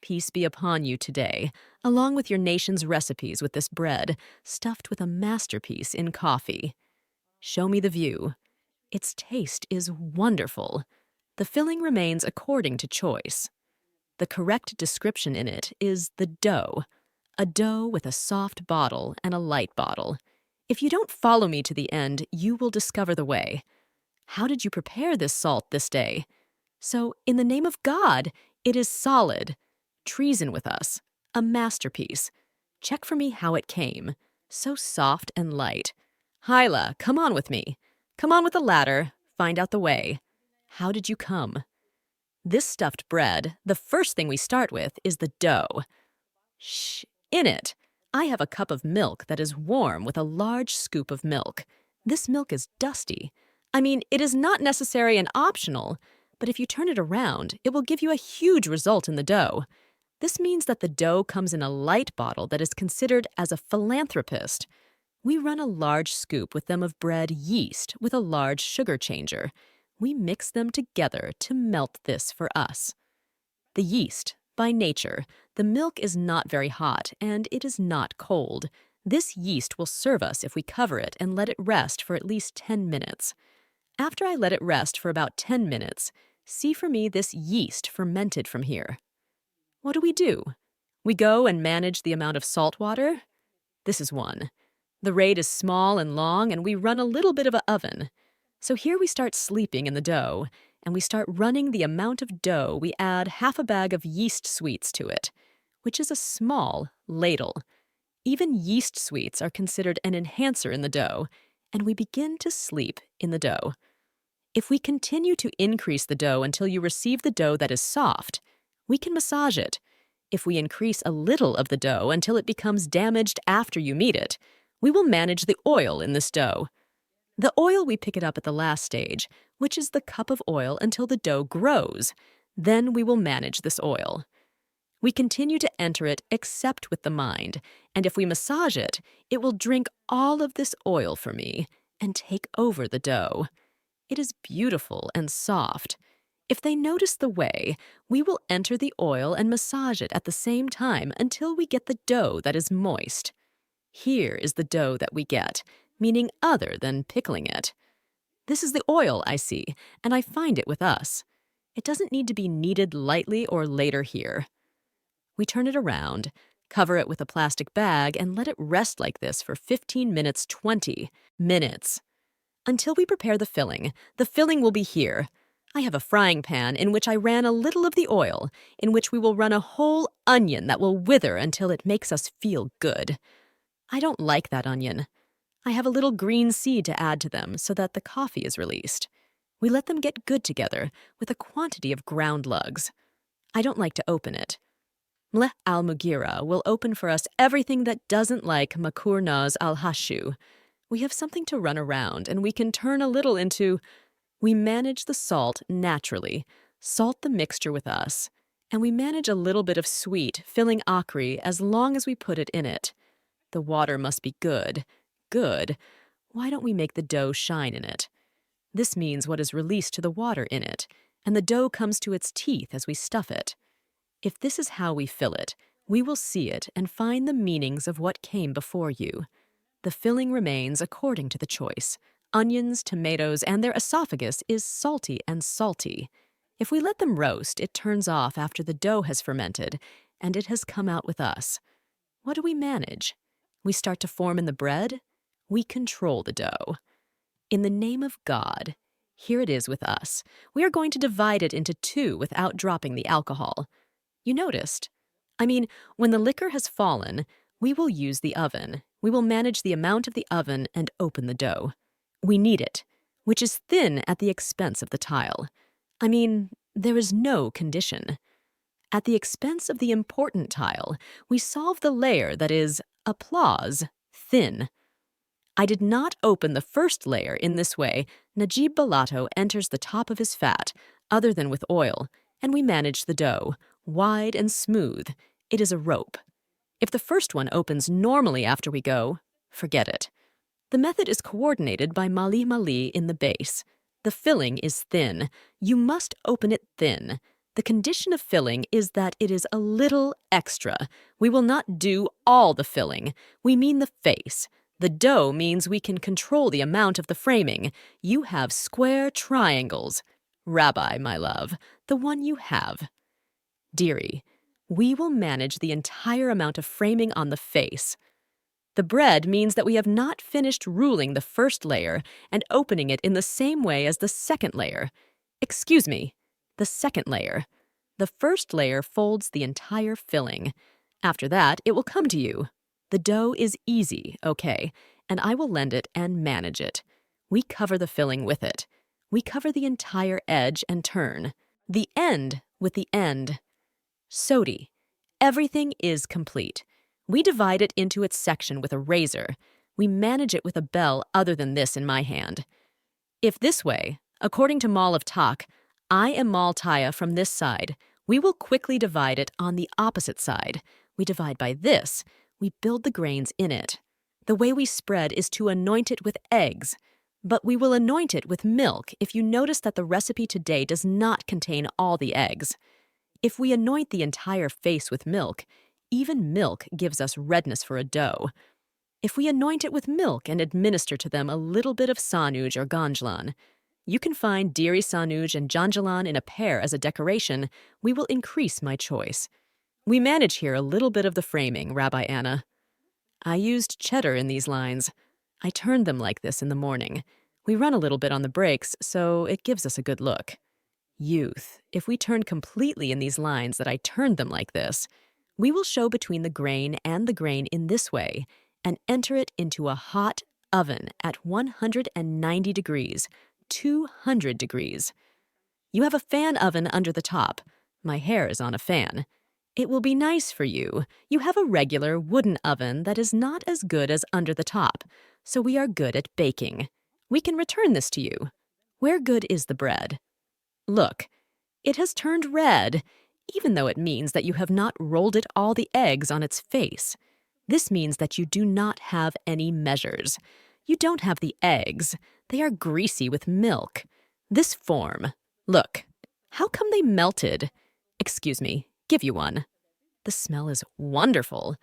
Peace be upon you today, along with your nation's recipes with this bread, stuffed with a masterpiece in coffee. Show me the view. Its taste is wonderful. The filling remains according to choice. The correct description in it is the dough, a dough with a soft bottle and a light bottle. If you don't follow me to the end, you will discover the way. How did you prepare this salt this day? So, in the name of God, it is solid. Treason with us. A masterpiece. Check for me how it came. So soft and light. Hyla, come on with me. Come on with the ladder. Find out the way. How did you come? This stuffed bread, the first thing we start with is the dough. Shh, in it, I have a cup of milk that is warm with a large scoop of milk. This milk is dusty. I mean, it is not necessary and optional, but if you turn it around, it will give you a huge result in the dough. This means that the dough comes in a light bottle that is considered as a philanthropist. We run a large scoop with them of bread yeast with a large sugar changer. We mix them together to melt this for us. The yeast, by nature, the milk is not very hot and it is not cold. This yeast will serve us if we cover it and let it rest for at least 10 minutes. After I let it rest for about 10 minutes, see for me this yeast fermented from here. What do? We go and manage the amount of salt water. This is one. The rate is small and long, and we run a little bit of an oven. So here we start sleeping in the dough, and we start running the amount of dough. We add half a bag of yeast sweets to it, which is a small ladle. Even yeast sweets are considered an enhancer in the dough, and we begin to sleep in the dough. If we continue to increase the dough until you receive the dough that is soft, we can massage it. If we increase a little of the dough until it becomes damaged after you meet it, we will manage the oil in this dough. The oil we pick it up at the last stage, which is the cup of oil until the dough grows. Then we will manage this oil. We continue to enter it except with the mind, and if we massage it, it will drink all of this oil for me and take over the dough. It is beautiful and soft. If they notice the way, we will enter the oil and massage it at the same time until we get the dough that is moist. Here is the dough that we get, meaning other than pickling it. This is the oil I see, and I find it with us. It doesn't need to be kneaded lightly or later here. We turn it around, cover it with a plastic bag, and let it rest like this for 15 minutes, 20 minutes. Until we prepare the filling will be here. I have a frying pan in which I ran a little of the oil, in which we will run a whole onion that will wither until it makes us feel good. I don't like that onion. I have a little green seed to add to them so that the coffee is released. We let them get good together with a quantity of ground lugs. I don't like to open it. Mleh al-Mughira will open for us everything that doesn't like makur naz al-hashu. We have something to run around, and we can turn a little into... We manage the salt naturally, salt the mixture with us, and we manage a little bit of sweet, filling akri as long as we put it in it. The water must be good. Good. Why don't we make the dough shine in it? This means what is released to the water in it, and the dough comes to its teeth as we stuff it. If this is how we fill it, we will see it and find the meanings of what came before you. The filling remains according to the choice. Onions, tomatoes, and their esophagus is salty and salty. If we let them roast, it turns off after the dough has fermented, and it has come out with us. What do we manage? We start to form in the bread. We control the dough. In the name of God, here it is with us. We are going to divide it into two without dropping the alcohol. You noticed? When the liquor has fallen, we will use the oven. We will manage the amount of the oven and open the dough. We knead it, which is thin at the expense of the tile. There is no condition. At the expense of the important tile, we solve the layer that is, applause, thin. I did not open the first layer in this way. Najib Balato enters the top of his fat, other than with oil, and we manage the dough, wide and smooth. It is a rope. If the first one opens normally after we go, forget it. The method is coordinated by Mali in the base. The filling is thin. You must open it thin. The condition of filling is that it is a little extra. We will not do all the filling. We mean the face. The dough means we can control the amount of the framing. You have square triangles. Rabbi, my love, the one you have. Dearie, we will manage the entire amount of framing on the face. The bread means that we have not finished ruling the first layer and opening it in the same way as the second layer. Excuse me, the second layer. The first layer folds the entire filling. After that, it will come to you. The dough is easy, okay, and I will lend it and manage it. We cover the filling with it. We cover the entire edge and turn. The end with the end. Sodi. Everything is complete. We divide it into its section with a razor. We manage it with a bell other than this in my hand. If this way, according to Mall of Tak, I am Mal Taya from this side, we will quickly divide it on the opposite side. We divide by this. We build the grains in it. The way we spread is to anoint it with eggs. But we will anoint it with milk if you notice that the recipe today does not contain all the eggs. If we anoint the entire face with milk, even milk gives us redness for a dough. If we anoint it with milk and administer to them a little bit of sanuj or ganjlan, you can find dairy sanuj and janjalan in a pair as a decoration, we will increase my choice. We manage here a little bit of the framing, Rabbi Anna. I used cheddar in these lines. I turned them like this in the morning. We run a little bit on the breaks, so it gives us a good look. Youth, if we turn completely in these lines that I turned them like this, we will show between the grain and the grain in this way and enter it into a hot oven at 190 degrees, 200 degrees. You have a fan oven under the top. My hair is on a fan. It will be nice for you. You have a regular wooden oven that is not as good as under the top, so we are good at baking. We can return this to you. Where good is the bread? Look, it has turned red, even though it means that you have not rolled it all the eggs on its face. This means that you do not have any measures. You don't have the eggs. They are greasy with milk. This form. Look, how come they melted? Excuse me, give you one. The smell is wonderful.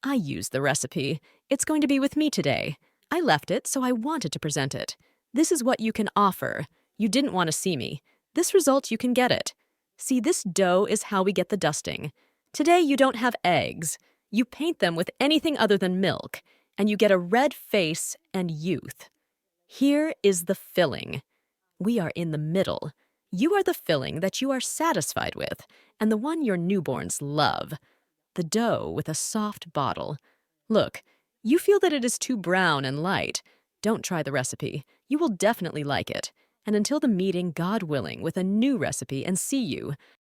I used the recipe. It's going to be with me today. I left it, so I wanted to present it. This is what you can offer. You didn't want to see me. This result, you can get it. See, this dough is how we get the dusting. Today, you don't have eggs. You paint them with anything other than milk, and you get a red face and youth. Here is the filling. We are in the middle. You are the filling that you are satisfied with, and the one your newborns love. The dough with a soft bottle. Look, you feel that it is too brown and light. Don't try the recipe. You will definitely like it. And until the meeting, God willing, with a new recipe and see you,